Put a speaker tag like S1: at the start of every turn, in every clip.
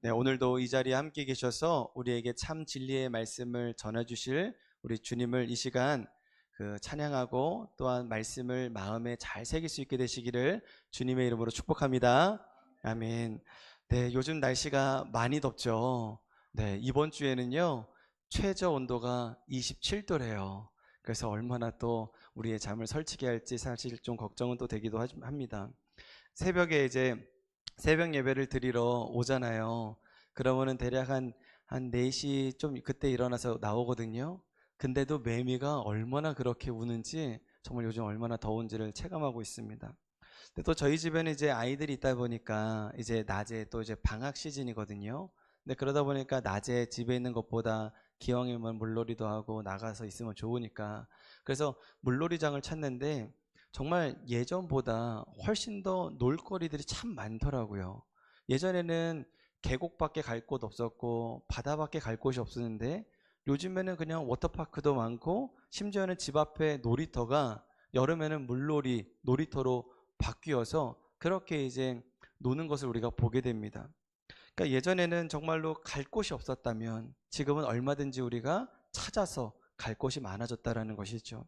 S1: 네, 오늘도 이 자리에 함께 계셔서 우리에게 참 진리의 말씀을 전해주실 우리 주님을 이 시간 찬양하고 또한 말씀을 마음에 잘 새길 수 있게 되시기를 주님의 이름으로 축복합니다. 아멘. 네, 요즘 날씨가 많이 덥죠. 네, 이번 주에는요, 최저 온도가 27도래요. 그래서 얼마나 또 우리의 잠을 설치게 할지 사실 좀 걱정은 또 되기도 합니다. 새벽에 이제 새벽 예배를 드리러 오잖아요. 그러면은 대략 한 4시 좀 그때 일어나서 나오거든요. 근데도 매미가 얼마나 그렇게 우는지 정말 요즘 얼마나 더운지를 체감하고 있습니다. 근데 또 저희 집에는 이제 아이들이 있다 보니까 이제 낮에 또 이제 방학 시즌이거든요. 근데 그러다 보니까 낮에 집에 있는 것보다 기왕이면 물놀이도 하고 나가서 있으면 좋으니까 그래서 물놀이장을 찾는데 정말 예전보다 훨씬 더 놀거리들이 참 많더라고요. 예전에는 계곡밖에 갈 곳 없었고 바다밖에 갈 곳이 없었는데 요즘에는 그냥 워터파크도 많고 심지어는 집 앞에 놀이터가 여름에는 물놀이, 놀이터로 바뀌어서 그렇게 이제 노는 것을 우리가 보게 됩니다. 그러니까 예전에는 정말로 갈 곳이 없었다면 지금은 얼마든지 우리가 찾아서 갈 곳이 많아졌다라는 것이죠.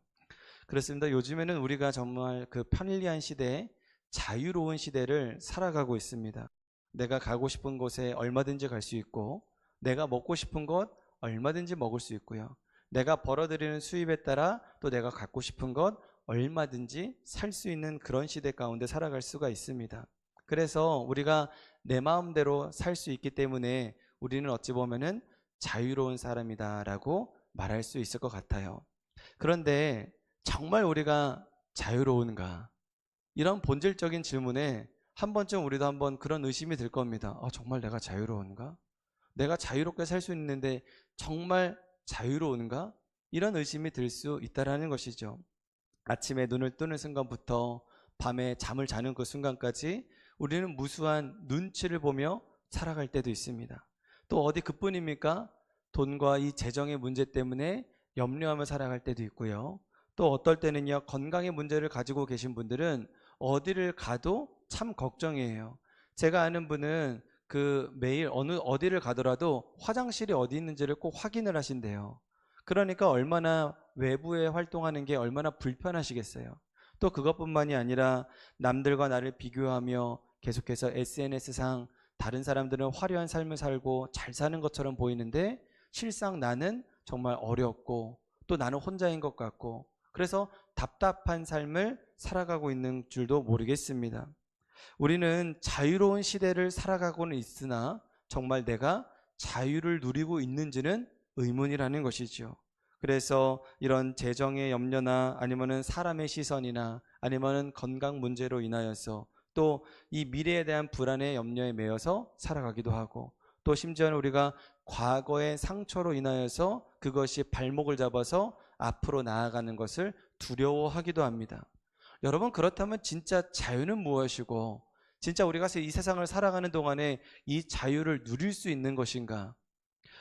S1: 그렇습니다. 요즘에는 우리가 정말 그 편리한 시대에 자유로운 시대를 살아가고 있습니다. 내가 가고 싶은 곳에 얼마든지 갈 수 있고 내가 먹고 싶은 것 얼마든지 먹을 수 있고요. 내가 벌어들이는 수입에 따라 또 내가 갖고 싶은 것 얼마든지 살 수 있는 그런 시대 가운데 살아갈 수가 있습니다. 그래서 우리가 내 마음대로 살 수 있기 때문에 우리는 어찌 보면은 자유로운 사람이다라고 말할 수 있을 것 같아요. 그런데 정말 우리가 자유로운가? 이런 본질적인 질문에 한 번쯤 우리도 한번 그런 의심이 들 겁니다. 정말 내가 자유로운가? 내가 자유롭게 살 수 있는데 정말 자유로운가? 이런 의심이 들 수 있다라는 것이죠. 아침에 눈을 뜨는 순간부터 밤에 잠을 자는 그 순간까지 우리는 무수한 눈치를 보며 살아갈 때도 있습니다. 또 어디 그뿐입니까? 돈과 이 재정의 문제 때문에 염려하며 살아갈 때도 있고요. 또 어떨 때는요, 건강의 문제를 가지고 계신 분들은 어디를 가도 참 걱정이에요. 제가 아는 분은 매일 어디를 가더라도 화장실이 어디 있는지를 꼭 확인을 하신대요. 그러니까 얼마나 외부에 활동하는 게 얼마나 불편하시겠어요. 또 그것뿐만이 아니라 남들과 나를 비교하며 계속해서 SNS상 다른 사람들은 화려한 삶을 살고 잘 사는 것처럼 보이는데 실상 나는 정말 어렵고 또 나는 혼자인 것 같고 그래서 답답한 삶을 살아가고 있는 줄도 모르겠습니다. 우리는 자유로운 시대를 살아가고는 있으나 정말 내가 자유를 누리고 있는지는 의문이라는 것이죠. 그래서 이런 재정의 염려나 아니면은 사람의 시선이나 아니면은 건강 문제로 인하여서 또 이 미래에 대한 불안의 염려에 매여서 살아가기도 하고 또 심지어는 우리가 과거의 상처로 인하여서 그것이 발목을 잡아서 앞으로 나아가는 것을 두려워하기도 합니다. 여러분, 그렇다면 진짜 자유는 무엇이고 진짜 우리가 이 세상을 살아가는 동안에 이 자유를 누릴 수 있는 것인가?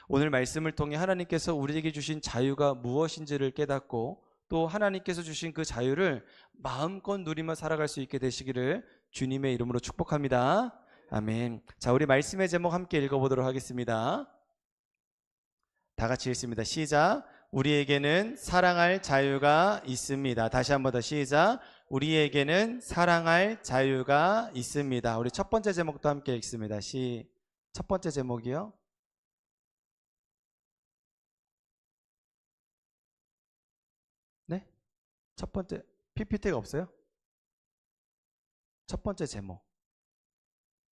S1: 오늘 말씀을 통해 하나님께서 우리에게 주신 자유가 무엇인지를 깨닫고 또 하나님께서 주신 그 자유를 마음껏 누리며 살아갈 수 있게 되시기를 주님의 이름으로 축복합니다. 아멘. 자, 우리 말씀의 제목 함께 읽어보도록 하겠습니다. 다 같이 읽습니다. 시작. 우리에게는 사랑할 자유가 있습니다. 다시 한 번 더 시작. 우리에게는 사랑할 자유가 있습니다. 우리 첫 번째 제목도 함께 읽습니다. 첫 번째 제목이요. 네? 첫 번째 PPT가 없어요? 첫 번째 제목.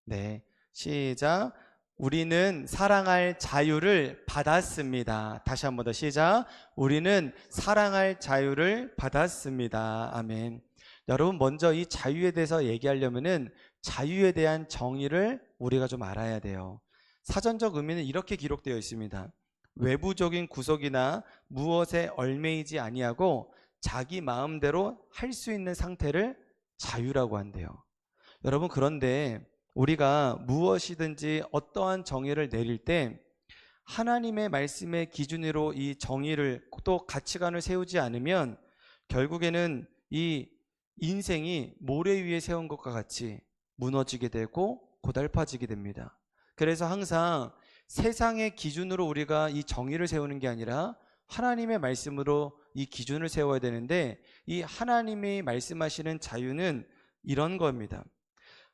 S1: 네. 시작. 우리는 사랑할 자유를 받았습니다. 다시 한 번 더 시작. 우리는 사랑할 자유를 받았습니다. 아멘. 여러분, 먼저 이 자유에 대해서 얘기하려면은 자유에 대한 정의를 우리가 좀 알아야 돼요. 사전적 의미는 이렇게 기록되어 있습니다. 외부적인 구속이나 무엇에 얽매이지 아니하고 자기 마음대로 할 수 있는 상태를 자유라고 한대요. 여러분, 그런데 우리가 무엇이든지 어떠한 정의를 내릴 때 하나님의 말씀의 기준으로 이 정의를 또 가치관을 세우지 않으면 결국에는 이 인생이 모래 위에 세운 것과 같이 무너지게 되고 고달파지게 됩니다. 그래서 항상 세상의 기준으로 우리가 이 정의를 세우는 게 아니라 하나님의 말씀으로 이 기준을 세워야 되는데, 이 하나님이 말씀하시는 자유는 이런 겁니다.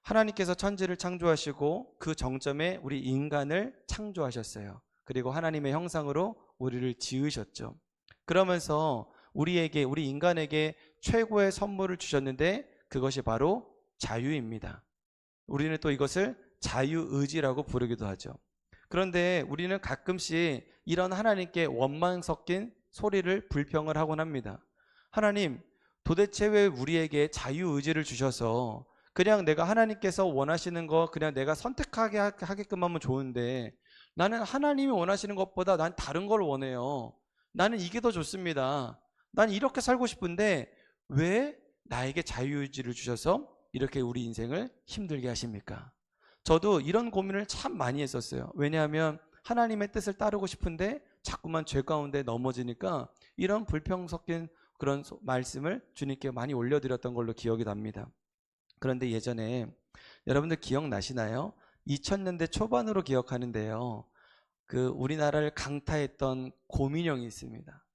S1: 하나님께서 천지를 창조하시고 그 정점에 우리 인간을 창조하셨어요. 그리고 하나님의 형상으로 우리를 지으셨죠. 그러면서 우리에게, 우리 인간에게 최고의 선물을 주셨는데 그것이 바로 자유입니다. 우리는 또 이것을 자유의지라고 부르기도 하죠. 그런데 우리는 가끔씩 이런 하나님께 원망 섞인 소리를 불평을 하곤 합니다. 하나님, 도대체 왜 우리에게 자유의지를 주셔서 그냥 내가 하나님께서 원하시는 거 그냥 내가 선택하게 하게끔 하면 좋은데, 나는 하나님이 원하시는 것보다 난 다른 걸 원해요. 나는 이게 더 좋습니다. 난 이렇게 살고 싶은데 왜 나에게 자유의지를 주셔서 이렇게 우리 인생을 힘들게 하십니까? 저도 이런 고민을 참 많이 했었어요. 왜냐하면 하나님의 뜻을 따르고 싶은데 자꾸만 죄 가운데 넘어지니까 이런 불평 섞인 그런 말씀을 주님께 많이 올려드렸던 걸로 기억이 납니다. 그런데 예전에 여러분들 기억나시나요? 2000년대 초반으로 기억하는데요. 그 우리나라를 강타했던 고민형이 있습니다.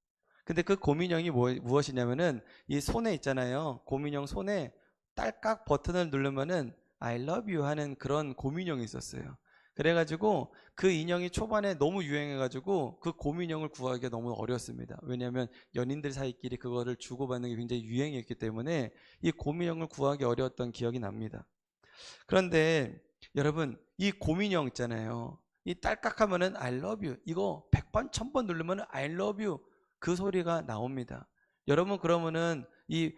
S1: 근데 그 고민형이 무엇이냐면은 이 손에 있잖아요. 고민형 손에 딸깍 버튼을 누르면은 I love you 하는 그런 고민형이 있었어요. 그래가지고 그 인형이 초반에 너무 유행해가지고 그 고민형을 구하기가 너무 어렵습니다. 왜냐하면 연인들 사이끼리 그거를 주고받는 게 굉장히 유행이었기 때문에 이 고민형을 구하기 어려웠던 기억이 납니다. 그런데 여러분, 이 고민형 있잖아요. 이 딸깍하면은 I love you, 이거 100번 1000번 누르면 I love you 그 소리가 나옵니다. 여러분, 그러면은 이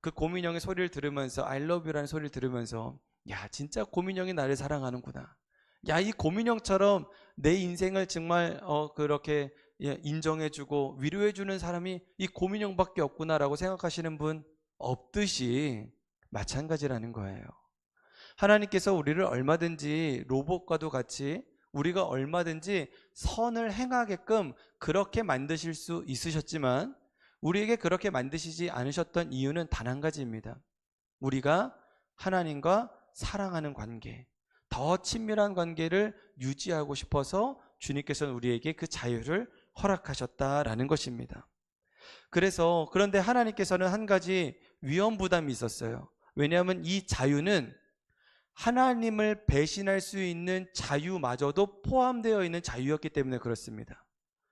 S1: 그 고민형의 소리를 들으면서 I love you라는 소리를 들으면서, 야, 진짜 고민형이 나를 사랑하는구나, 야, 이 고민형처럼 내 인생을 정말 그렇게 인정해주고 위로해주는 사람이 이 고민형밖에 없구나라고 생각하시는 분 없듯이 마찬가지라는 거예요. 하나님께서 우리를 얼마든지 로봇과도 같이 우리가 얼마든지 선을 행하게끔 그렇게 만드실 수 있으셨지만 우리에게 그렇게 만드시지 않으셨던 이유는 단 한 가지입니다. 우리가 하나님과 사랑하는 관계, 더 친밀한 관계를 유지하고 싶어서 주님께서는 우리에게 그 자유를 허락하셨다라는 것입니다. 그런데 하나님께서는 한 가지 위험 부담이 있었어요. 왜냐하면 이 자유는 하나님을 배신할 수 있는 자유마저도 포함되어 있는 자유였기 때문에 그렇습니다.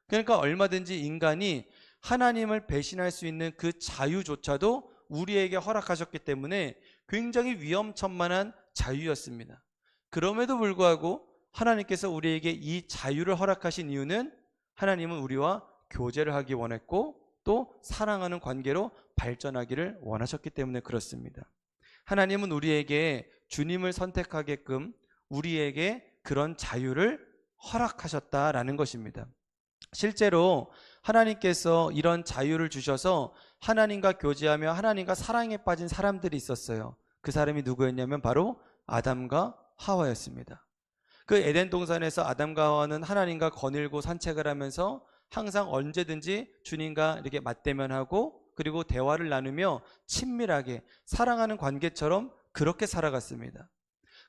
S1: 그러니까 얼마든지 인간이 하나님을 배신할 수 있는 그 자유조차도 우리에게 허락하셨기 때문에 굉장히 위험천만한 자유였습니다. 그럼에도 불구하고 하나님께서 우리에게 이 자유를 허락하신 이유는 하나님은 우리와 교제를 하기 원했고 또 사랑하는 관계로 발전하기를 원하셨기 때문에 그렇습니다. 하나님은 우리에게 주님을 선택하게끔 우리에게 그런 자유를 허락하셨다라는 것입니다. 실제로 하나님께서 이런 자유를 주셔서 하나님과 교제하며 하나님과 사랑에 빠진 사람들이 있었어요. 그 사람이 누구였냐면 바로 아담과 하와였습니다. 그 에덴 동산에서 아담과 하와는 하나님과 거닐고 산책을 하면서 항상 언제든지 주님과 이렇게 맞대면하고 그리고 대화를 나누며 친밀하게 사랑하는 관계처럼 그렇게 살아갔습니다.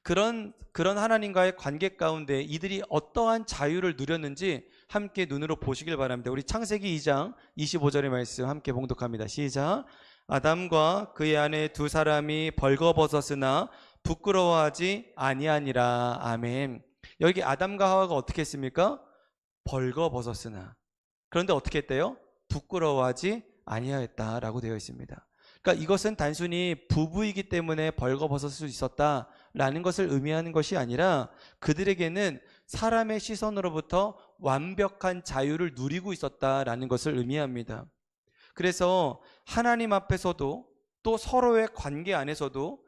S1: 그런 하나님과의 관계 가운데 이들이 어떠한 자유를 누렸는지 함께 눈으로 보시길 바랍니다. 우리 창세기 2장 25절의 말씀 함께 봉독합니다. 시작. 아담과 그의 아내 두 사람이 벌거벗었으나 부끄러워하지 아니하니라. 아멘. 여기 아담과 하와가 어떻게 했습니까? 벌거벗었으나. 그런데 어떻게 했대요? 부끄러워하지 아니하였다라고 되어 있습니다. 그러니까 이것은 단순히 부부이기 때문에 벌거벗을 수 있었다라는 것을 의미하는 것이 아니라 그들에게는 사람의 시선으로부터 완벽한 자유를 누리고 있었다라는 것을 의미합니다. 그래서 하나님 앞에서도 또 서로의 관계 안에서도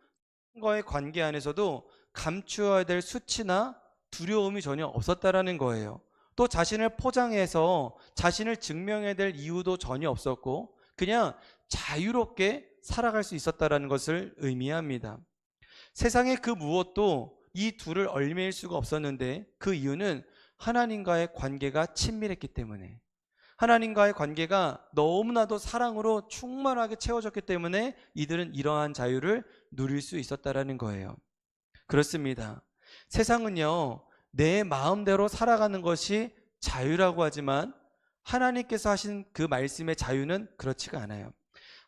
S1: 과의 관계 안에서도 감추어야 될 수치나 두려움이 전혀 없었다라는 거예요. 또 자신을 포장해서 자신을 증명해야 될 이유도 전혀 없었고 그냥 자유롭게 살아갈 수 있었다라는 것을 의미합니다. 세상의 그 무엇도 이 둘을 얽매일 수가 없었는데 그 이유는 하나님과의 관계가 친밀했기 때문에, 하나님과의 관계가 너무나도 사랑으로 충만하게 채워졌기 때문에 이들은 이러한 자유를 누릴 수 있었다라는 거예요. 그렇습니다. 세상은요, 내 마음대로 살아가는 것이 자유라고 하지만 하나님께서 하신 그 말씀의 자유는 그렇지가 않아요.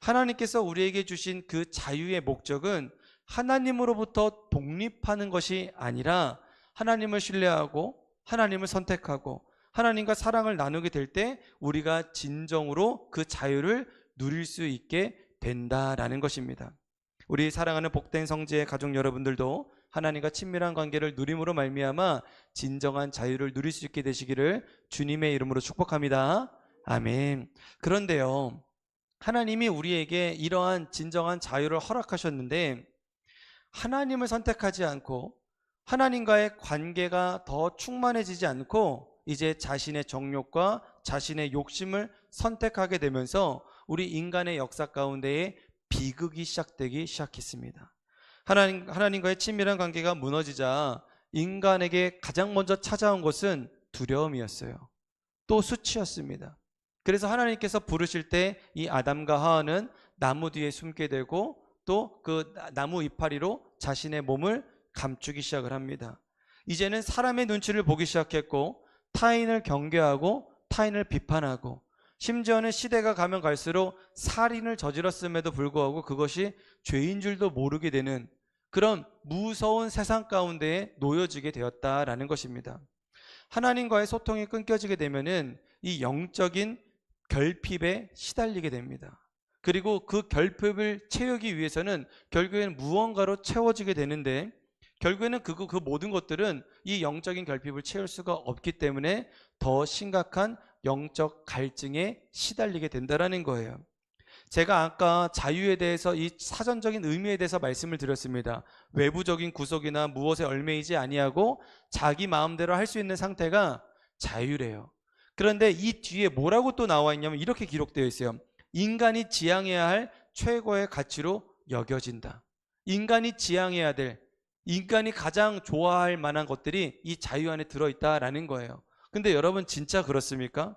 S1: 하나님께서 우리에게 주신 그 자유의 목적은 하나님으로부터 독립하는 것이 아니라 하나님을 신뢰하고 하나님을 선택하고 하나님과 사랑을 나누게 될 때 우리가 진정으로 그 자유를 누릴 수 있게 된다라는 것입니다. 우리 사랑하는 복된 성지의 가족 여러분들도 하나님과 친밀한 관계를 누림으로 말미암아 진정한 자유를 누릴 수 있게 되시기를 주님의 이름으로 축복합니다. 아멘. 그런데요, 하나님이 우리에게 이러한 진정한 자유를 허락하셨는데 하나님을 선택하지 않고 하나님과의 관계가 더 충만해지지 않고 이제 자신의 정욕과 자신의 욕심을 선택하게 되면서 우리 인간의 역사 가운데에 비극이 시작되기 시작했습니다. 하나님과의 친밀한 관계가 무너지자 인간에게 가장 먼저 찾아온 것은 두려움이었어요. 또 수치였습니다. 그래서 하나님께서 부르실 때 이 아담과 하와는 나무 뒤에 숨게 되고 또 그 나무 이파리로 자신의 몸을 감추기 시작을 합니다. 이제는 사람의 눈치를 보기 시작했고 타인을 경계하고 타인을 비판하고 심지어는 시대가 가면 갈수록 살인을 저질렀음에도 불구하고 그것이 죄인 줄도 모르게 되는 그런 무서운 세상 가운데에 놓여지게 되었다라는 것입니다. 하나님과의 소통이 끊겨지게 되면은 이 영적인 결핍에 시달리게 됩니다. 그리고 그 결핍을 채우기 위해서는 결국에는 무언가로 채워지게 되는데 결국에는 그 모든 것들은 이 영적인 결핍을 채울 수가 없기 때문에 더 심각한 영적 갈증에 시달리게 된다는 거예요. 제가 아까 자유에 대해서 이 사전적인 의미에 대해서 말씀을 드렸습니다. 외부적인 구속이나 무엇에 얽매이지 아니하고 자기 마음대로 할 수 있는 상태가 자유래요. 그런데 이 뒤에 뭐라고 또 나와 있냐면 이렇게 기록되어 있어요. 인간이 지향해야 할 최고의 가치로 여겨진다. 인간이 지향해야 될, 인간이 가장 좋아할 만한 것들이 이 자유 안에 들어있다라는 거예요. 근데 여러분 진짜 그렇습니까?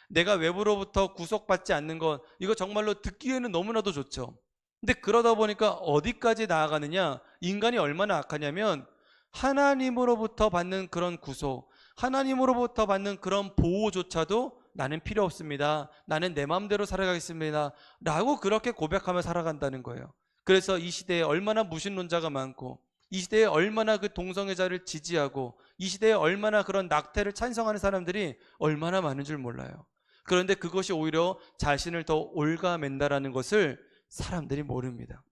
S1: 내가 외부로부터 구속받지 않는 것, 이거 정말로 듣기에는 너무나도 좋죠. 근데 그러다 보니까 어디까지 나아가느냐? 인간이 얼마나 악하냐면 하나님으로부터 받는 그런 구속, 하나님으로부터 받는 그런 보호조차도 나는 필요 없습니다. 나는 내 마음대로 살아가겠습니다. 라고 그렇게 고백하며 살아간다는 거예요. 그래서 이 시대에 얼마나 무신론자가 많고 이 시대에 얼마나 그 동성애자를 지지하고 이 시대에 얼마나 그런 낙태를 찬성하는 사람들이 얼마나 많은 줄 몰라요. 그런데 그것이 오히려 자신을 더 올가맨다라는 것을 사람들이 모릅니다.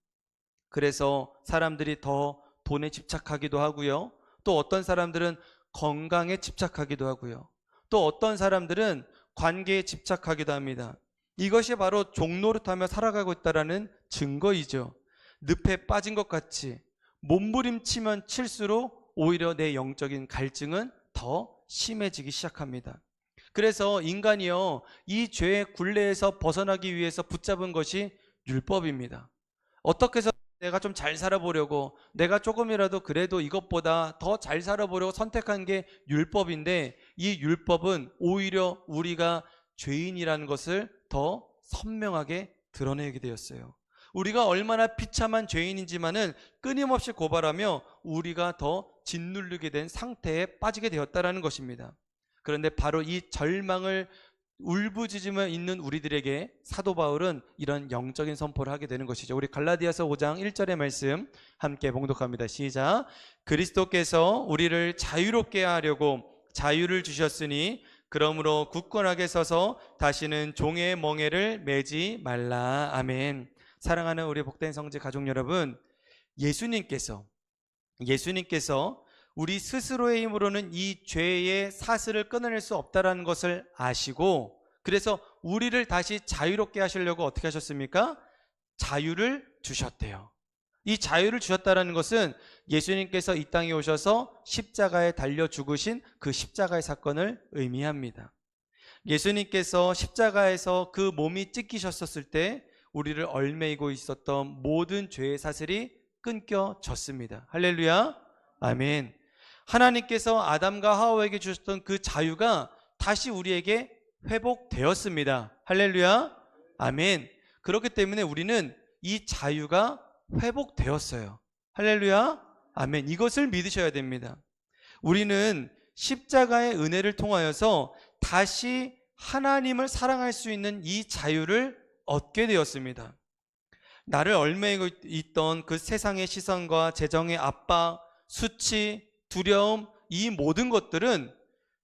S1: 그래서 사람들이 더 돈에 집착하기도 하고요. 또 어떤 사람들은 건강에 집착하기도 하고요. 또 어떤 사람들은 관계에 집착하기도 합니다. 이것이 바로 종노릇하며 살아가고 있다는 증거이죠. 늪에 빠진 것 같이 몸부림치면 칠수록 오히려 내 영적인 갈증은 더 심해지기 시작합니다. 그래서 인간이요, 이 죄의 굴레에서 벗어나기 위해서 붙잡은 것이 율법입니다. 어떻게 해서 내가 좀 잘 살아보려고, 내가 조금이라도 그래도 이것보다 더 잘 살아보려고 선택한 게 율법인데 이 율법은 오히려 우리가 죄인이라는 것을 더 선명하게 드러내게 되었어요. 우리가 얼마나 비참한 죄인인지만은 끊임없이 고발하며 우리가 더 짓누르게 된 상태에 빠지게 되었다는 것입니다. 그런데 바로 이 절망을 울부짖으며 있는 우리들에게 사도 바울은 이런 영적인 선포를 하게 되는 것이죠. 우리 갈라디아서 5장 1절의 말씀 함께 봉독합니다. 시작. 그리스도께서 우리를 자유롭게 하려고 자유를 주셨으니 그러므로 굳건하게 서서 다시는 종의 멍에를 매지 말라. 아멘. 사랑하는 우리 복된 성지 가족 여러분, 예수님께서 우리 스스로의 힘으로는 이 죄의 사슬을 끊어낼 수 없다는 것을 아시고 그래서 우리를 다시 자유롭게 하시려고 어떻게 하셨습니까? 자유를 주셨대요. 이 자유를 주셨다는 것은 예수님께서 이 땅에 오셔서 십자가에 달려 죽으신 그 십자가의 사건을 의미합니다. 예수님께서 십자가에서 그 몸이 찢기셨을 때 우리를 얽매이고 있었던 모든 죄의 사슬이 끊겨졌습니다. 할렐루야. 아멘. 하나님께서 아담과 하와에게 주셨던 그 자유가 다시 우리에게 회복되었습니다. 할렐루야. 아멘. 그렇기 때문에 우리는 이 자유가 회복되었어요. 할렐루야. 아멘. 이것을 믿으셔야 됩니다. 우리는 십자가의 은혜를 통하여서 다시 하나님을 사랑할 수 있는 이 자유를 얻게 되었습니다. 나를 얽매이고 있던 그 세상의 시선과 재정의 압박, 수치, 두려움, 이 모든 것들은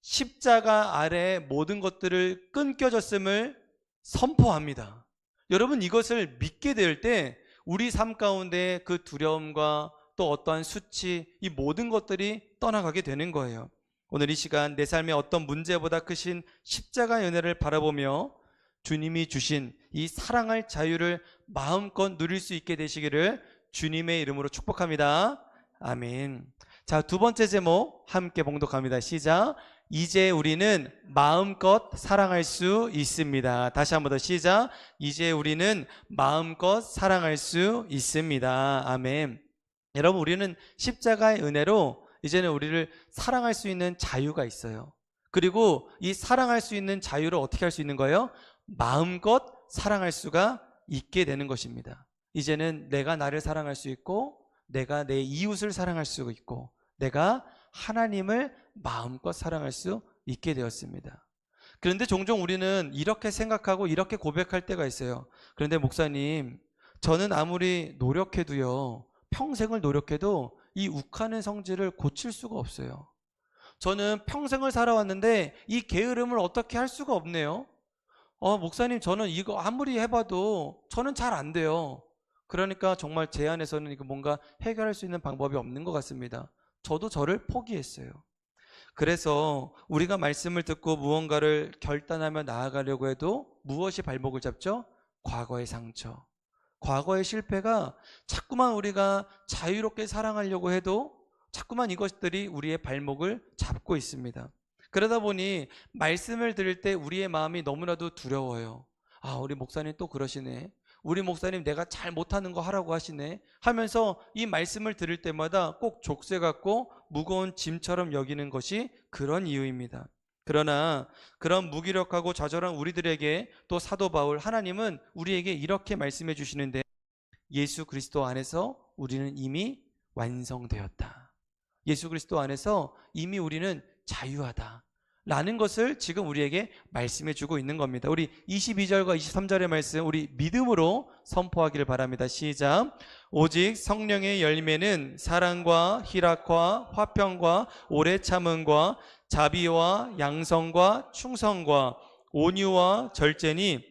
S1: 십자가 아래의 모든 것들을 끊겨졌음을 선포합니다. 여러분, 이것을 믿게 될 때 우리 삶 가운데 그 두려움과 또 어떠한 수치, 이 모든 것들이 떠나가게 되는 거예요. 오늘 이 시간 내 삶의 어떤 문제보다 크신 십자가의 은혜를 바라보며 주님이 주신 이 사랑할 자유를 마음껏 누릴 수 있게 되시기를 주님의 이름으로 축복합니다. 아멘. 자, 두 번째 제목 함께 봉독합니다. 시작. 이제 우리는 마음껏 사랑할 수 있습니다. 다시 한 번 더 시작. 이제 우리는 마음껏 사랑할 수 있습니다. 아멘. 여러분, 우리는 십자가의 은혜로 이제는 우리를 사랑할 수 있는 자유가 있어요. 그리고 이 사랑할 수 있는 자유를 어떻게 할 수 있는 거예요? 마음껏 사랑할 수가 있게 되는 것입니다. 이제는 내가 나를 사랑할 수 있고, 내가 내 이웃을 사랑할 수 있고, 내가 하나님을 마음껏 사랑할 수 있게 되었습니다. 그런데 종종 우리는 이렇게 생각하고 이렇게 고백할 때가 있어요. 그런데 목사님, 저는 아무리 노력해도요, 평생을 노력해도 이 욱하는 성질을 고칠 수가 없어요. 저는 평생을 살아왔는데 이 게으름을 어떻게 할 수가 없네요. 목사님, 저는 이거 아무리 해봐도 저는 잘 안 돼요. 그러니까 정말 제 안에서는 이거 뭔가 해결할 수 있는 방법이 없는 것 같습니다. 저도 저를 포기했어요. 그래서 우리가 말씀을 듣고 무언가를 결단하며 나아가려고 해도 무엇이 발목을 잡죠? 과거의 상처, 과거의 실패가 자꾸만 우리가 자유롭게 사랑하려고 해도 자꾸만 이것들이 우리의 발목을 잡고 있습니다. 그러다 보니 말씀을 들을 때 우리의 마음이 너무나도 두려워요. 우리 목사님 또 그러시네. 우리 목사님 내가 잘 못하는 거 하라고 하시네 하면서 이 말씀을 들을 때마다 꼭 족쇄 같고 무거운 짐처럼 여기는 것이 그런 이유입니다. 그러나 그런 무기력하고 좌절한 우리들에게 또 사도 바울, 하나님은 우리에게 이렇게 말씀해 주시는데, 예수 그리스도 안에서 우리는 이미 완성되었다. 예수 그리스도 안에서 이미 우리는 자유하다 라는 것을 지금 우리에게 말씀해 주고 있는 겁니다. 우리 22절과 23절의 말씀, 우리 믿음으로 선포하기를 바랍니다. 시작. 오직 성령의 열매는 사랑과 희락과 화평과 오래 참음과 자비와 양성과 충성과 온유와 절제니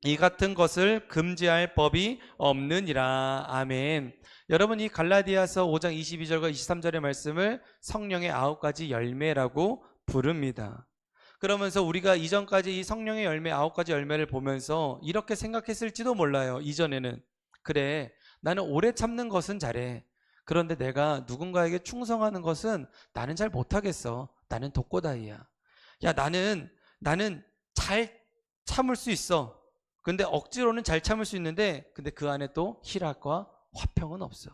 S1: 이 같은 것을 금지할 법이 없느니라. 아멘. 여러분, 이 갈라디아서 5장 22절과 23절의 말씀을 성령의 9가지 열매라고 부릅니다. 그러면서 우리가 이전까지 이 성령의 열매 9가지 열매를 보면서 이렇게 생각했을지도 몰라요. 이전에는 그래, 나는 오래 참는 것은 잘해. 그런데 내가 누군가에게 충성하는 것은 나는 잘 못하겠어. 나는 독고다이야. 야, 나는 잘 참을 수 있어. 근데 억지로는 잘 참을 수 있는데 근데 그 안에 또 희락과 화평은 없어.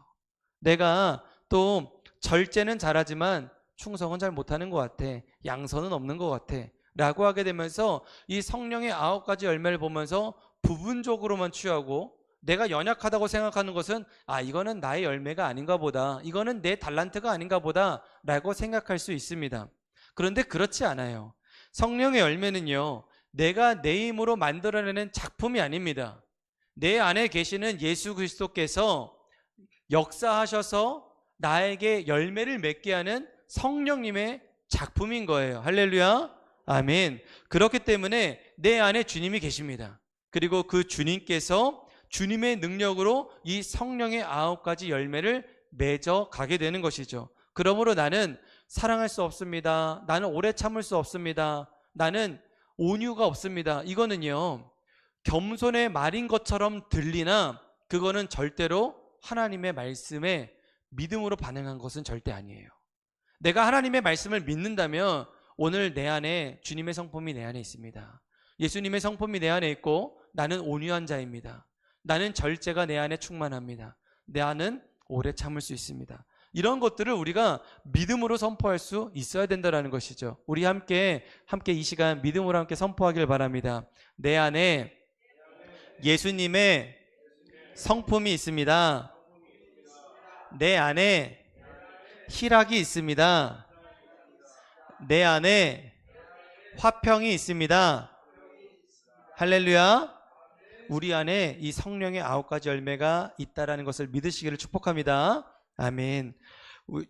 S1: 내가 또 절제는 잘하지만 충성은 잘 못하는 것 같아. 양선은 없는 것 같아 라고 하게 되면서 이 성령의 9가지 열매를 보면서 부분적으로만 취하고, 내가 연약하다고 생각하는 것은 이거는 나의 열매가 아닌가 보다, 이거는 내 달란트가 아닌가 보다 라고 생각할 수 있습니다. 그런데 그렇지 않아요. 성령의 열매는요, 내가 내 힘으로 만들어내는 작품이 아닙니다. 내 안에 계시는 예수 그리스도께서 역사하셔서 나에게 열매를 맺게 하는 성령님의 작품인 거예요. 할렐루야. 아멘. 그렇기 때문에 내 안에 주님이 계십니다. 그리고 그 주님께서 주님의 능력으로 이 성령의 9가지 열매를 맺어 가게 되는 것이죠. 그러므로 나는 사랑할 수 없습니다. 나는 오래 참을 수 없습니다. 나는 온유가 없습니다. 이거는요, 겸손의 말인 것처럼 들리나 그거는 절대로 하나님의 말씀에 믿음으로 반응한 것은 절대 아니에요. 내가 하나님의 말씀을 믿는다면 오늘 내 안에 주님의 성품이 내 안에 있습니다. 예수님의 성품이 내 안에 있고 나는 온유한 자입니다. 나는 절제가 내 안에 충만합니다. 나는 오래 참을 수 있습니다. 이런 것들을 우리가 믿음으로 선포할 수 있어야 된다는 것이죠. 우리 함께 이 시간 믿음으로 함께 선포하길 바랍니다. 내 안에 예수님의 성품이 있습니다. 내 안에 희락이 있습니다. 내 안에 화평이 있습니다. 할렐루야. 우리 안에 이 성령의 9가지 열매가 있다라는 것을 믿으시기를 축복합니다. 아멘.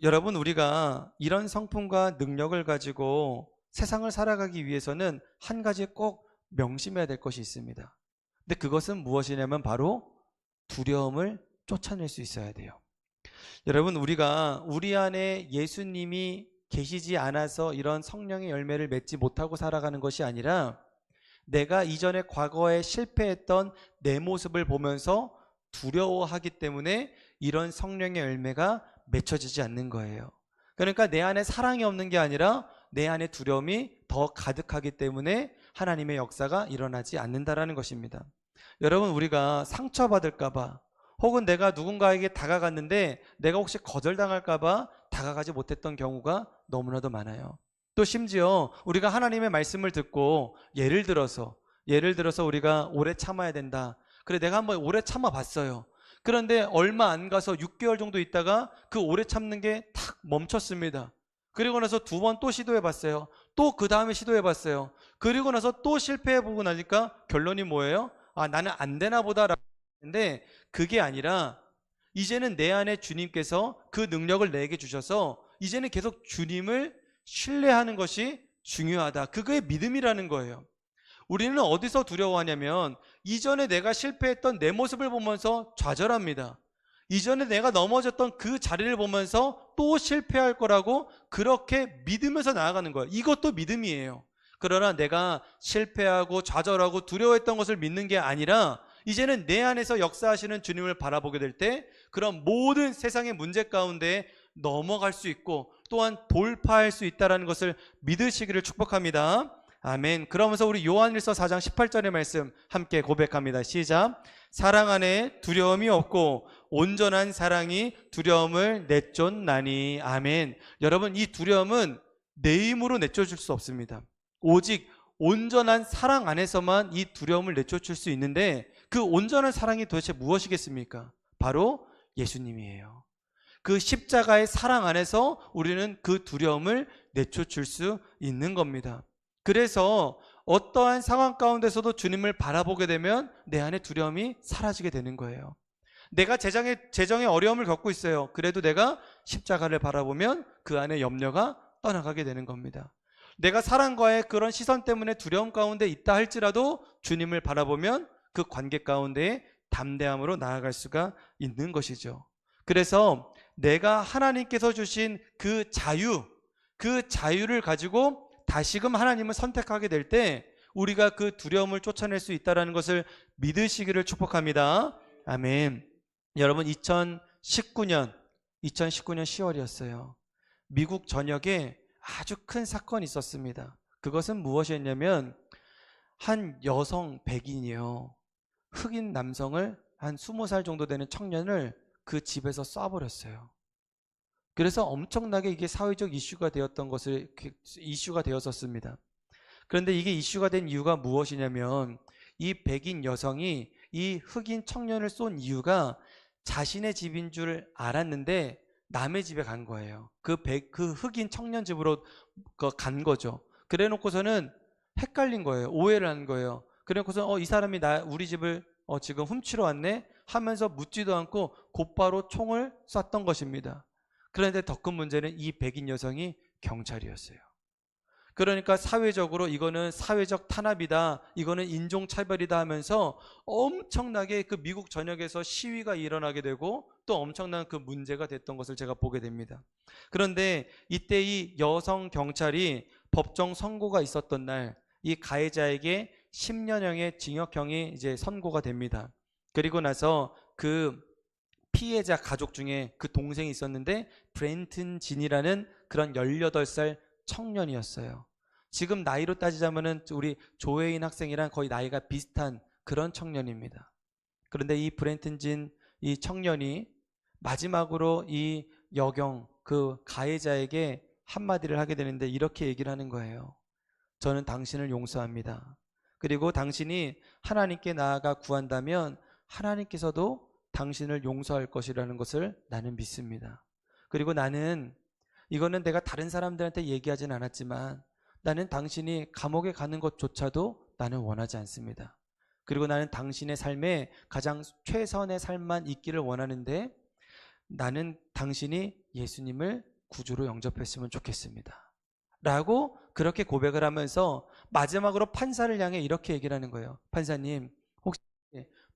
S1: 여러분, 우리가 이런 성품과 능력을 가지고 세상을 살아가기 위해서는 한 가지 꼭 명심해야 될 것이 있습니다. 근데 그것은 무엇이냐면 바로 두려움을 쫓아낼 수 있어야 돼요. 여러분, 우리가 우리 안에 예수님이 계시지 않아서 이런 성령의 열매를 맺지 못하고 살아가는 것이 아니라 내가 이전에 과거에 실패했던 내 모습을 보면서 두려워하기 때문에 이런 성령의 열매가 맺혀지지 않는 거예요. 그러니까 내 안에 사랑이 없는 게 아니라 내 안에 두려움이 더 가득하기 때문에 하나님의 역사가 일어나지 않는다라는 것입니다. 여러분, 우리가 상처받을까 봐 혹은 내가 누군가에게 다가갔는데 내가 혹시 거절당할까 봐 다가가지 못했던 경우가 너무나도 많아요. 또 심지어 우리가 하나님의 말씀을 듣고 예를 들어서 우리가 오래 참아야 된다. 그래, 내가 한번 오래 참아봤어요. 그런데 얼마 안 가서 6개월 정도 있다가 그 오래 참는 게 탁 멈췄습니다. 그리고 나서 2번 또 시도해봤어요. 또 그 다음에 시도해봤어요. 그리고 나서 또 실패해보고 나니까 결론이 뭐예요? 아, 나는 안 되나 보다라고 했는데 그게 아니라 이제는 내 안에 주님께서 그 능력을 내게 주셔서 이제는 계속 주님을 신뢰하는 것이 중요하다. 그거의 믿음이라는 거예요. 우리는 어디서 두려워하냐면 이전에 내가 실패했던 내 모습을 보면서 좌절합니다. 이전에 내가 넘어졌던 그 자리를 보면서 또 실패할 거라고 그렇게 믿으면서 나아가는 거예요. 이것도 믿음이에요. 그러나 내가 실패하고 좌절하고 두려워했던 것을 믿는 게 아니라 이제는 내 안에서 역사하시는 주님을 바라보게 될 때 그런 모든 세상의 문제 가운데 넘어갈 수 있고 또한 돌파할 수 있다는 것을 믿으시기를 축복합니다. 아멘. 그러면서 우리 요한일서 4장 18절의 말씀 함께 고백합니다. 시작. 사랑 안에 두려움이 없고 온전한 사랑이 두려움을 내쫓나니. 아멘. 여러분, 이 두려움은 내 힘으로 내쫓을 수 없습니다. 오직 온전한 사랑 안에서만 이 두려움을 내쫓을 수 있는데 그 온전한 사랑이 도대체 무엇이겠습니까? 바로 예수님이에요. 그 십자가의 사랑 안에서 우리는 그 두려움을 내쫓을 수 있는 겁니다. 그래서 어떠한 상황 가운데서도 주님을 바라보게 되면 내 안에 두려움이 사라지게 되는 거예요. 내가 재정의 어려움을 겪고 있어요. 그래도 내가 십자가를 바라보면 그 안에 염려가 떠나가게 되는 겁니다. 내가 사람과의 그런 시선 때문에 두려움 가운데 있다 할지라도 주님을 바라보면 그 관계 가운데에 담대함으로 나아갈 수가 있는 것이죠. 그래서 내가 하나님께서 주신 그 자유를 가지고 다시금 하나님을 선택하게 될 때 우리가 그 두려움을 쫓아낼 수 있다는 것을 믿으시기를 축복합니다. 아멘. 여러분, 2019년 10월이었어요. 미국 전역에 아주 큰 사건이 있었습니다. 그것은 무엇이었냐면 한 여성 백인이요, 흑인 남성을 한 20살 정도 되는 청년을 그 집에서 쏴버렸어요. 그래서 엄청나게 이게 사회적 이슈가 되었었습니다. 그런데 이게 이슈가 된 이유가 무엇이냐면 이 백인 여성이 이 흑인 청년을 쏜 이유가 자신의 집인 줄 알았는데 남의 집에 간 거예요. 그 흑인 청년 집으로 간 거죠. 그래 놓고서는 헷갈린 거예요. 오해를 한 거예요. 그래 놓고서 이 사람이 우리 집을 지금 훔치러 왔네 하면서 묻지도 않고 곧바로 총을 쐈던 것입니다. 그런데 더 큰 문제는 이 백인 여성이 경찰이었어요. 그러니까 사회적으로 이거는 사회적 탄압이다, 이거는 인종차별이다 하면서 엄청나게 그 미국 전역에서 시위가 일어나게 되고 또 엄청난 그 문제가 됐던 것을 제가 보게 됩니다. 그런데 이때 이 여성 경찰이 법정 선고가 있었던 날 이 가해자에게 10년형의 징역형이 이제 선고가 됩니다. 그리고 나서 그 피해자 가족 중에 그 동생이 있었는데 브렌튼 진이라는 그런 18살 청년이었어요. 지금 나이로 따지자면은 우리 조혜인 학생이랑 거의 나이가 비슷한 그런 청년입니다. 그런데 이 브렌튼 진 이 청년이 마지막으로 이 여경 그 가해자에게 한마디를 하게 되는데 이렇게 얘기를 하는 거예요. 저는 당신을 용서합니다. 그리고 당신이 하나님께 나아가 구한다면 하나님께서도 당신을 용서할 것이라는 것을 나는 믿습니다. 그리고 나는 이거는 내가 다른 사람들한테 얘기하진 않았지만 나는 당신이 감옥에 가는 것조차도 나는 원하지 않습니다. 그리고 나는 당신의 삶에 가장 최선의 삶만 있기를 원하는데 나는 당신이 예수님을 구주로 영접했으면 좋겠습니다. 라고 그렇게 고백을 하면서 마지막으로 판사를 향해 이렇게 얘기를 하는 거예요. 판사님, 혹시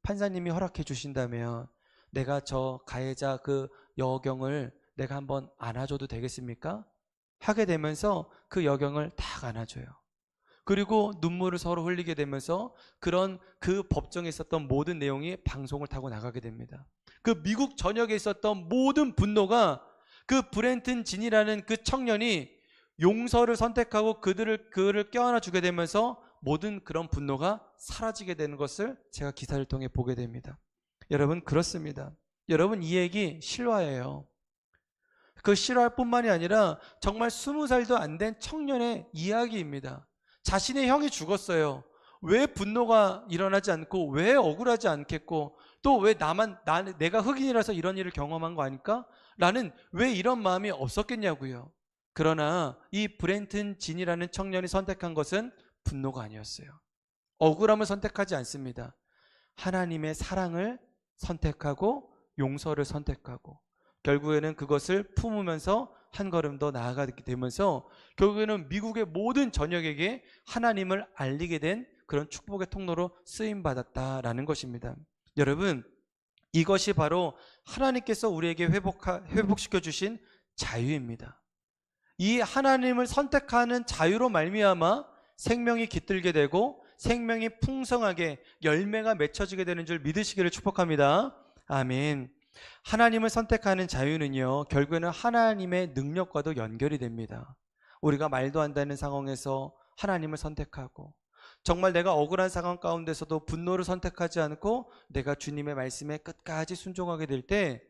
S1: 판사님이 허락해 주신다면 내가 저 가해자 그 여경을 내가 한번 안아줘도 되겠습니까? 하게 되면서 그 여경을 딱 안아줘요. 그리고 눈물을 서로 흘리게 되면서 그런 그 법정에 있었던 모든 내용이 방송을 타고 나가게 됩니다. 그 미국 전역에 있었던 모든 분노가 그 브렌튼 진이라는 그 청년이 용서를 선택하고 그를 껴안아 주게 되면서 모든 그런 분노가 사라지게 되는 것을 제가 기사를 통해 보게 됩니다. 여러분, 그렇습니다. 여러분, 이 얘기 실화예요. 그 실화일 뿐만이 아니라 정말 20살도 안 된 청년의 이야기입니다. 자신의 형이 죽었어요. 왜 분노가 일어나지 않고 왜 억울하지 않겠고 또 왜 내가 흑인이라서 이런 일을 경험한 거 아닐까? 라는 왜 이런 마음이 없었겠냐고요. 그러나 이 브렌튼 진이라는 청년이 선택한 것은 분노가 아니었어요. 억울함을 선택하지 않습니다. 하나님의 사랑을 선택하고 용서를 선택하고 결국에는 그것을 품으면서 한 걸음 더 나아가게 되면서 결국에는 미국의 모든 전역에게 하나님을 알리게 된 그런 축복의 통로로 쓰임받았다라는 것입니다. 여러분, 이것이 바로 하나님께서 우리에게 회복시켜 주신 자유입니다. 이 하나님을 선택하는 자유로 말미암아 생명이 깃들게 되고 생명이 풍성하게 열매가 맺혀지게 되는 줄 믿으시기를 축복합니다. 아멘. 하나님을 선택하는 자유는요, 결국에는 하나님의 능력과도 연결이 됩니다. 우리가 말도 안 되는 상황에서 하나님을 선택하고 정말 내가 억울한 상황 가운데서도 분노를 선택하지 않고 내가 주님의 말씀에 끝까지 순종하게 될 때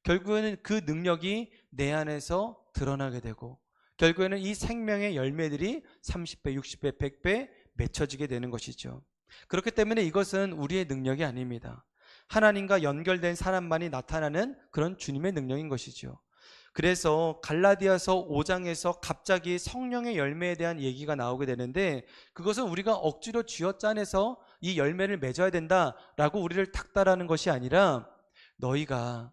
S1: 결국에는 그 능력이 내 안에서 드러나게 되고 결국에는 이 생명의 열매들이 30배, 60배, 100배 맺혀지게 되는 것이죠. 그렇기 때문에 이것은 우리의 능력이 아닙니다. 하나님과 연결된 사람만이 나타나는 그런 주님의 능력인 것이죠. 그래서 갈라디아서 5장에서 갑자기 성령의 열매에 대한 얘기가 나오게 되는데 그것은 우리가 억지로 쥐어짜내서 이 열매를 맺어야 된다라고 우리를 닥달하는 것이 아니라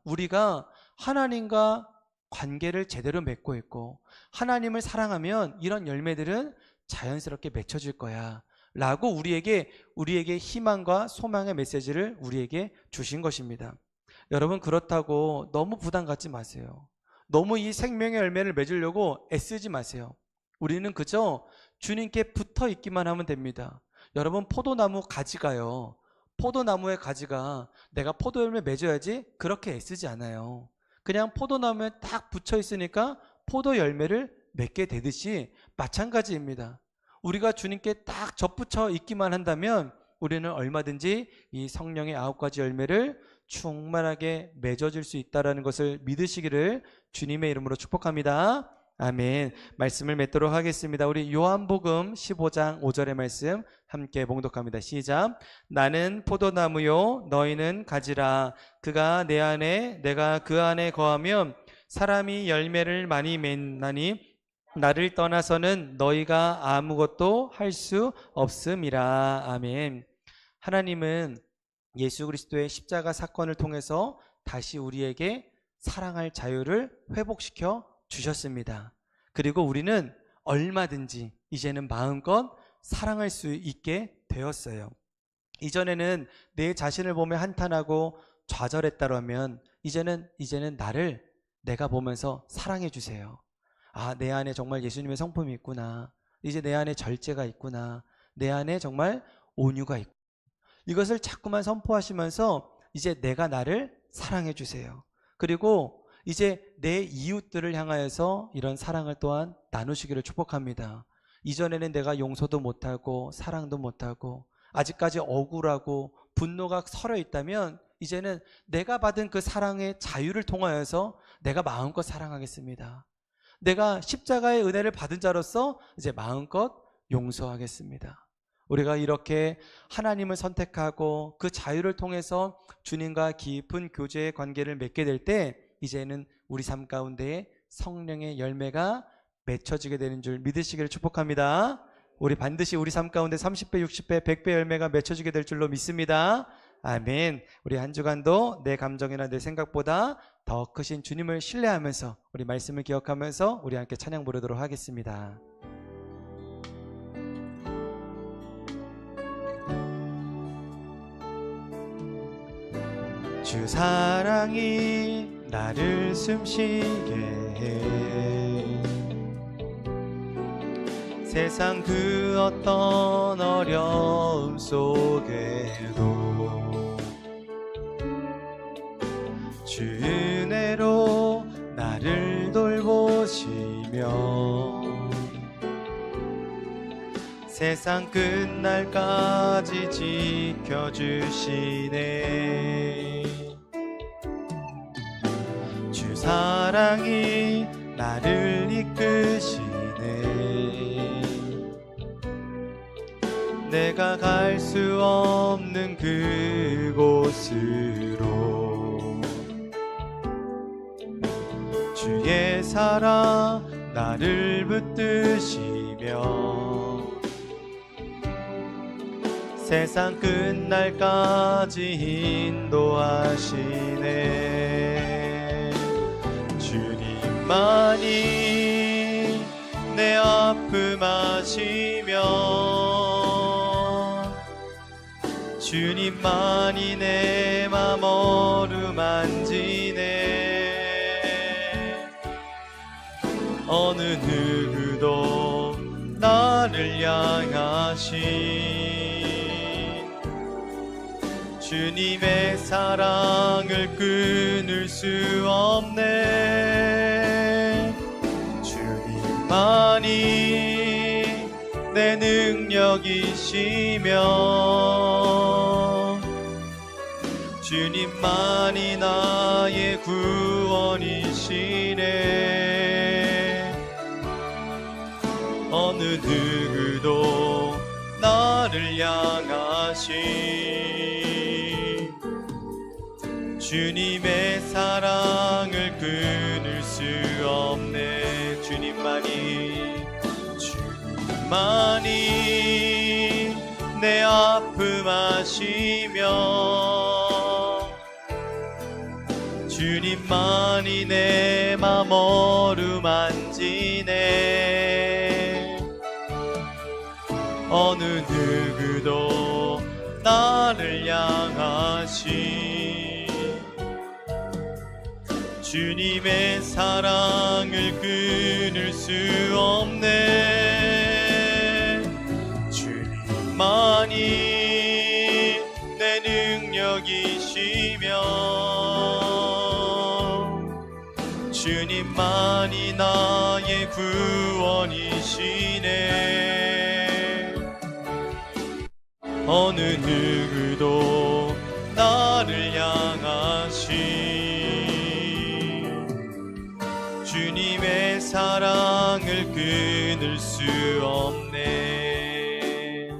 S1: 우리가 하나님과 관계를 제대로 맺고 있고 하나님을 사랑하면 이런 열매들은 자연스럽게 맺혀질 거야 라고 우리에게 희망과 소망의 메시지를 우리에게 주신 것입니다. 여러분, 그렇다고 너무 부담 갖지 마세요. 너무 이 생명의 열매를 맺으려고 애쓰지 마세요. 우리는 그저 주님께 붙어 있기만 하면 됩니다. 여러분, 포도나무 가지가요. 포도나무의 가지가 내가 포도 열매 맺어야지 그렇게 애쓰지 않아요. 그냥 포도나무에 딱 붙여 있으니까 포도 열매를 맺게 되듯이 마찬가지입니다. 우리가 주님께 딱 접붙여 있기만 한다면 우리는 얼마든지 이 성령의 9가지 열매를 충만하게 맺어줄 수 있다는 것을 믿으시기를 주님의 이름으로 축복합니다. 아멘. 말씀을 맺도록 하겠습니다. 우리 요한복음 15장 5절의 말씀 함께 봉독합니다. 시작. 나는 포도나무요 너희는 가지라. 그가 내 안에 내가 그 안에 거하면 사람이 열매를 많이 맺나니 나를 떠나서는 너희가 아무것도 할 수 없음이라. 아멘. 하나님은 예수 그리스도의 십자가 사건을 통해서 다시 우리에게 사랑할 자유를 회복시켜 주셨습니다. 그리고 우리는 얼마든지 이제는 마음껏 사랑할 수 있게 되었어요. 이전에는 내 자신을 보며 한탄하고 좌절했다면 이제는 나를 내가 보면서 사랑해 주세요. 아, 내 안에 정말 예수님의 성품이 있구나. 이제 내 안에 절제가 있구나. 내 안에 정말 온유가 있구나. 이것을 자꾸만 선포하시면서 이제 내가 나를 사랑해 주세요. 그리고 이제 내 이웃들을 향하여서 이런 사랑을 또한 나누시기를 축복합니다. 이전에는 내가 용서도 못하고 사랑도 못하고 아직까지 억울하고 분노가 서려 있다면 이제는 내가 받은 그 사랑의 자유를 통하여서 내가 마음껏 사랑하겠습니다. 내가 십자가의 은혜를 받은 자로서 이제 마음껏 용서하겠습니다. 우리가 이렇게 하나님을 선택하고 그 자유를 통해서 주님과 깊은 교제의 관계를 맺게 될 때 이제는 우리 삶 가운데에 성령의 열매가 맺혀지게 되는 줄 믿으시기를 축복합니다. 우리 반드시 우리 삶 가운데 30배, 60배, 100배 열매가 맺혀지게 될 줄로 믿습니다. 아멘. 우리 한 주간도 내 감정이나 내 생각보다 더 크신 주님을 신뢰하면서 우리 말씀을 기억하면서 우리 함께 찬양 부르도록 하겠습니다. 주 사랑이 나를 숨쉬게 해 세상 그 어떤 어려움 속에도 주 은혜로 나를 돌보시며 세상 끝날까지 지켜주시네. 주 사랑이 나를 이끄시네. 내가 갈 수 없는 그곳으로 주의 사랑 나를 붙드시며 세상 끝날까지 인도하시네. 주님만이 내 아픔 아시며 주님만이 내 맘 어루만지네. 어느 누구도 나를 향하신 주님의 사랑을 끊을 수 없네. 주님만이 내 능력이시며 주님만이 나의 구원이시네. 어느 누구도 나를 향하신 주님의 사랑을 끊을 수 없네. 주님만이 내 아픔 아시며 주님만이 내 맘 어루만지네. 어느 누구도 나를 향하신 주님의 사랑을 끊을 수 없네. 주님만이 내 능력이시며 주님만이 나의 구원이시네. 어느 누구도 나를 향하신 주님의 사랑을 끊을 수 없네.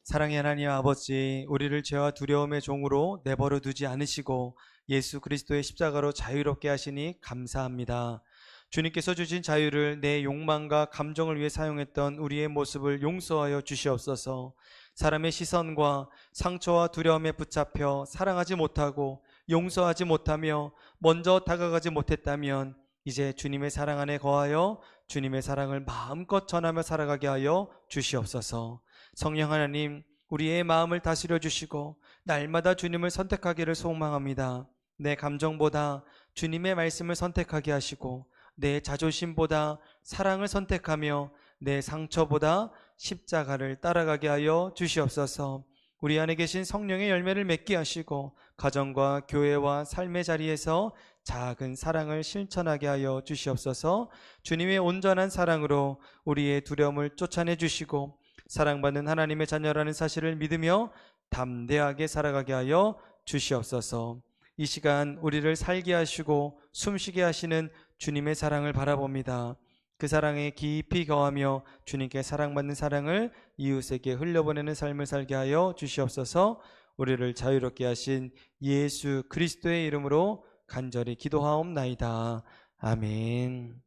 S1: 사랑의 하나님 아버지, 우리를 죄와 두려움의 종으로 내버려 두지 않으시고 예수 그리스도의 십자가로 자유롭게 하시니 감사합니다. 주님께서 주신 자유를 내 욕망과 감정을 위해 사용했던 우리의 모습을 용서하여 주시옵소서. 사람의 시선과 상처와 두려움에 붙잡혀 사랑하지 못하고 용서하지 못하며 먼저 다가가지 못했다면 이제 주님의 사랑 안에 거하여 주님의 사랑을 마음껏 전하며 살아가게 하여 주시옵소서. 성령 하나님, 우리의 마음을 다스려 주시고 날마다 주님을 선택하기를 소망합니다. 내 감정보다 주님의 말씀을 선택하게 하시고 내 자존심보다 사랑을 선택하며 내 상처보다 십자가를 따라가게 하여 주시옵소서. 우리 안에 계신 성령의 열매를 맺게 하시고 가정과 교회와 삶의 자리에서 작은 사랑을 실천하게 하여 주시옵소서. 주님의 온전한 사랑으로 우리의 두려움을 쫓아내 주시고 사랑받는 하나님의 자녀라는 사실을 믿으며 담대하게 살아가게 하여 주시옵소서. 이 시간 우리를 살게 하시고 숨쉬게 하시는 주님의 사랑을 바라봅니다. 그 사랑에 깊이 거하며 주님께 사랑받는 사랑을 이웃에게 흘려보내는 삶을 살게 하여 주시옵소서. 우리를 자유롭게 하신 예수 그리스도의 이름으로 간절히 기도하옵나이다. 아멘.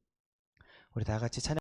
S1: 우리 다 같이 찬양